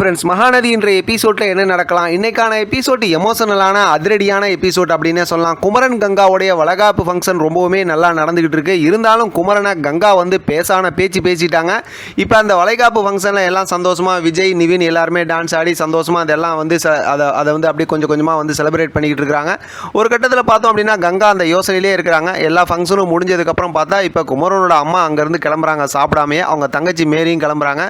Friends, Mahanadi இன்றைய எபிசோடில் என்ன நடக்கலாம்? இன்றைக்கான எபிசோட் எமோஷனலான அதிரடியான எபிசோட் அப்படின்னே சொல்லலாம். குமரன் கங்காவுடைய வளகாப்பு ஃபங்க்ஷன் ரொம்பவுமே நல்லா நடந்துக்கிட்டு இருக்கு. இருந்தாலும் குமரனை கங்கா வந்து பேசிட்டாங்க. இப்போ அந்த வளைகாப்பு ஃபங்க்ஷனில் எல்லாம் சந்தோஷமாக விஜய், நிவின் எல்லாருமே டான்ஸ் ஆடி சந்தோஷமாக அதெல்லாம் வந்து அதை வந்து அப்படியே கொஞ்சம் கொஞ்சமாக வந்து செலிப்ரேட் பண்ணிக்கிட்டு இருக்கிறாங்க. ஒரு கட்டத்தில் பார்த்தோம் அப்படின்னா கங்கா அந்த யோசனையிலே இருக்கிறாங்க. எல்லா ஃபங்க்ஷனும் முடிஞ்சதுக்கப்புறம் பார்த்தா இப்போ குமரனோட அம்மா அங்கேருந்து கிளம்புறாங்க சாப்பிடாமையே. அவங்க தங்கச்சி மேரியும் கிளம்புறாங்க.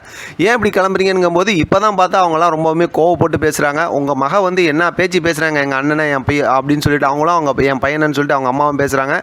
ஏன் இப்படி கிளம்புறீங்கங்கும் போது இப்போ தான் பார்த்தா அவங்களாம் ரொம்பவுமே கோவப்பட்டு பேசுகிறாங்க. உங்கள் மக வந்து என்ன பேச்சு பேசுகிறாங்க, எங்கள் அண்ணனை என் பையன் அப்படின்னு சொல்லிட்டு அவங்களும் அவங்க என் பையனன்னு சொல்லிட்டு அவங்க அம்மாவும் பேசுகிறாங்க.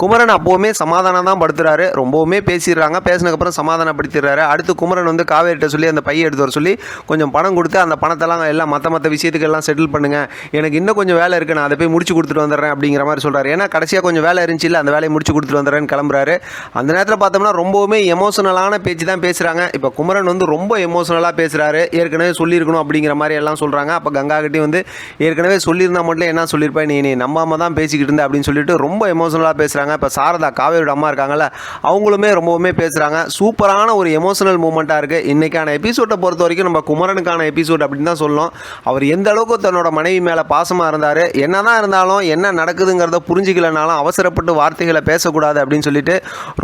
குமரன் அப்போவுமே சமாதானம் தான் படுத்துறாரு. ரொம்பவுமே பேசிடுறாங்க. பேசினதுக்கப்புறம் சமாதானப்படுத்திடுறாரு. அடுத்து குமரன் வந்து காவேரிட்ட சொல்லி அந்த பையை எடுத்து வர சொல்லி கொஞ்சம் பணம் கொடுத்து அந்த பணத்தெல்லாம் எல்லாம் மற்ற விஷயத்துக்கு எல்லாம் செட்டில் பண்ணுங்கள், எனக்கு இன்னும் கொஞ்சம் வேலை இருக்குது, நான் அதை போய் முடிச்சு கொடுத்துட்டு வந்துடுறேன் அப்படிங்கிற மாதிரி சொல்கிறாரு. ஏன்னா கடைசியாக கொஞ்சம் வேலை இருந்துச்சு இல்லை, அந்த வேலையை முடிச்சு கொடுத்துட்டு வந்துடுறேன்னு கிளம்புறாரு. அந்த நேரத்தில் பார்த்தோம்னா ரொம்பவுமே எமோஷனலான பேச்சு தான் பேசுகிறாங்க. இப்போ குமரன் வந்து ரொம்ப எமோஷனலாக பேசுகிறாரு. ஏற்கனவே சொல்லியிருக்கணும் அப்படிங்கிற மாதிரி எல்லாம் சொல்கிறாங்க. அப்போ கங்கா கிட்டே வந்து ஏற்கனவே சொல்லியிருந்தா மட்டும் என்ன சொல்லியிருப்பேன், நீ நம்பாம தான் பேசிக்கிட்டு இருந்த அப்படின்னு சொல்லிட்டு ரொம்ப எமோஷனலாக பேசுகிறாங்க. இப்போ சாரதா காவேரியோட அம்மா இருக்காங்கல்ல, அவங்களுமே ரொம்பவுமே பேசுகிறாங்க. சூப்பரான ஒரு எமோஷனல் மூமெண்ட்டாக இருக்குது. இன்றைக்கான எபிசோட்டை பொறுத்த வரைக்கும் நம்ம குமரனுக்கான எபிசோட் அப்படின்னு தான் சொல்லணும். அவர் எந்த அளவுக்கு தன்னோட மனைவி மேலே பாசமாக இருந்தார், என்ன தான் இருந்தாலும் என்ன நடக்குதுங்கிறத புரிஞ்சிக்கலனாலும் அவசரப்பட்டு வார்த்தைகளை பேசக்கூடாது அப்படின்னு சொல்லிட்டு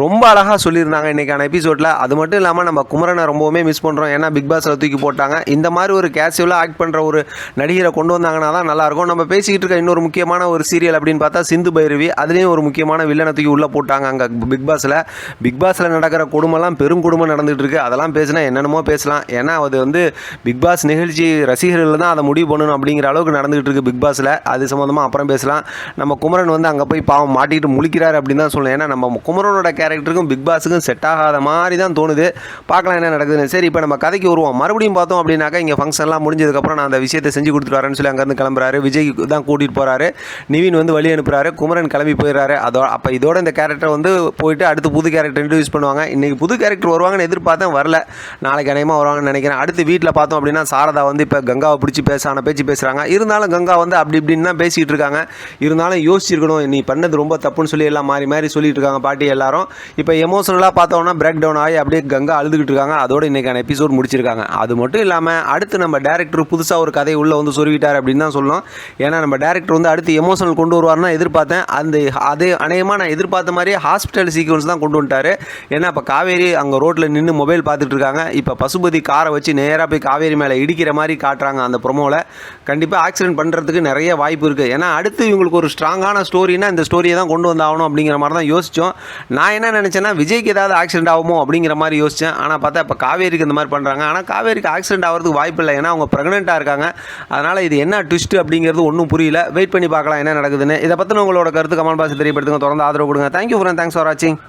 ரொம்ப அழகாக சொல்லியிருந்தாங்க இன்றைக்கான எபிசோடில். அது மட்டும் இல்லாமல் நம்ம குமரனை ரொம்பவுமே மிஸ் பண்ணுறோம். ஏன்னா பிக் பாஸில் தூக்கி போட்டாங்க. இந்த மாதிரி ஒரு கேஷுவலாக ஆக்ட் பண்ணுற ஒரு நடிகரை கொண்டு வந்தாங்கன்னா தான் நல்லாயிருக்கும். நம்ம பேசிக்கிட்டு இருக்க இன்னொரு முக்கியமான ஒரு சீரியல் அப்படின்னு பார்த்தா சிந்து பைரவி. அதுலேயும் ஒரு முக்கியமான வில்லனை தூக்கி உள்ளே போட்டாங்க அங்கே பிக் பாஸில் நடக்கிற கொடுமைலாம் பெரும் கொடுமை நடந்துகிட்டு இருக்குது. அதெல்லாம் பேசினா என்னென்னமோ பேசலாம். ஏன்னா அது வந்து பிக் பாஸ் நிகழ்ச்சி ரசிகர்கள் தான் அதை முடிவு பண்ணணும் அப்படிங்கிற அளவுக்கு நடந்துகிட்டு இருக்குது பிக் பாஸில். அது சம்மந்தமாக அப்புறம் பேசலாம். நம்ம குமரன் வந்து அங்கே போய் பாவம் மாட்டிக்கிட்டு முழிக்கிறாரு அப்படின்னு தான் சொல்லணும். ஏன்னா நம்ம குமரனோட கேரக்டருக்கும் பிக் பாஸுக்கும் செட் ஆகாத மாதிரி தான் தோணுது. பார்க்கலாம் என்ன நடக்குதுன்னு. சரி, இப்போ நம்ம கதைக்கு வருவோம். மறுபடியும் பார்த்தோம் அப்படின்னாக்கா இங்கே ஃபங்க்ஷன்லாம் முடிஞ்சதுக்கப்புறம் நான் அந்த விஷயத்தை செஞ்சு கொடுத்துட்டு வரேன்னு சொல்லி அங்கேருந்து கிளம்புறாரு. விஜய் தான் கூட்டிகிட்டு போகிறாரு. நிவின் வந்து வழி அனுப்புகிறாரு. குமரன் கிளம்பி போயிடுறாரு. அப்போ இதோட இந்த கேரக்டர் வந்து போயிட்டு அடுத்து புது கேரக்டர் இன்ட்ரடியூஸ் பண்ணுவாங்க. இன்றைக்கி புது கேரக்டர் வருவாங்கன்னு எதிர்பார்த்தேன், வரல. நாளைக்கு அநேகமாக வருவாங்கன்னு நினைக்கிறேன். அடுத்து வீட்டில் பார்த்தோம் அப்படின்னா சாரதா வந்து இப்போ கங்காவை பிடிச்சி பேச்சு பேசுகிறாங்க. இருந்தாலும் கங்கா வந்து அப்படி இப்படின்னு தான் பேசிகிட்டு இருக்காங்க. இருந்தாலும் யோசிச்சிருக்கணும், நீ பண்ணது ரொம்ப தப்புன்னு சொல்லி எல்லாம் மாறி சொல்லிட்டு இருக்காங்க பாட்டி எல்லாரும். இப்போ எமோஷனலாக பார்த்தோம்னா பிரேக் டவுன் ஆகி அப்படியே கங்கா அழுதுகிட்டு இருக்காங்க. அதோட இன்றைக்கான எபிசோட் முடிச்சிருக்காங்க. அது மட்டும் இல்லாமல் அடுத்து நம்ம டேரக்டர் புதுசாக ஒரு கதையை உள்ளே வந்து சொருவிட்டார் அப்படின்னு தான் சொல்லணும். ஏன்னா நம்ம டேரக்டர் வந்து அடுத்து எமோஷனல் கொண்டு வருவார்னா எதிர்பார்த்தேன். அது அநேகமாக நான் எதிர்பார்த்த மாதிரியே ஹாஸ்பிட்டல் சீக்வன்ஸ் தான் கொண்டு வந்துட்டார். ஏன்னா இப்போ காவேரி அங்கே ரோட்டில் நின்று மொபைல் பார்த்துட்டு இருக்காங்க. இப்போ பசுபதி காரை வச்சு நேராக போய் காவேரி மேலே இடிக்கிற மாதிரி காட்டுறாங்க அந்த ப்ரொமோவில். கண்டிப்பாக ஆக்சிடென்ட் பண்ணுறதுக்கு நிறைய வாய்ப்பு இருக்குது. ஏன்னா அடுத்து இவங்களுக்கு ஒரு ஸ்ட்ராங்கான ஸ்டோரினா இந்த ஸ்டோரியை தான் கொண்டு வந்தாகணும் அப்படிங்கிற மாதிரி தான் யோசித்தோம். நான் என்ன நினச்சேன்னா விஜய்க்கு ஏதாவது ஆக்சிடென்ட் ஆகுமோ அப்படிங்கிற மாதிரி யோசித்தேன். ஆனால் பார்த்தா இப்போ காவேரிக்கு இந்த மாதிரி பண்ணுறாங்க. ஆனால் காவேரிக்கு ஆக்சிடென்ட் ஆகிறதுக்கு வாய்ப்பு இல்லை. ஏன்னா அவங்க ப்ரெக்னெண்ட்டாக இருக்காங்க. அதனால் இது என்ன ட்விஸ்ட் அப்படிங்கிறது ஒன்றும் புரியல. வெயிட் பண்ணி பார்க்கலாம் என்ன நடக்குதுன்னு. இதை பற்றின உங்களோட கருத்து கமெண்ட் பாக்ஸில் தெரியப்படுத்துங்க. தொடர்ந்து ஆதரவு கொடுங்க. தேங்க்யூ ஃப்ரெண்ட், தேங்க்ஸ் ஃபார் வாட்சிங்.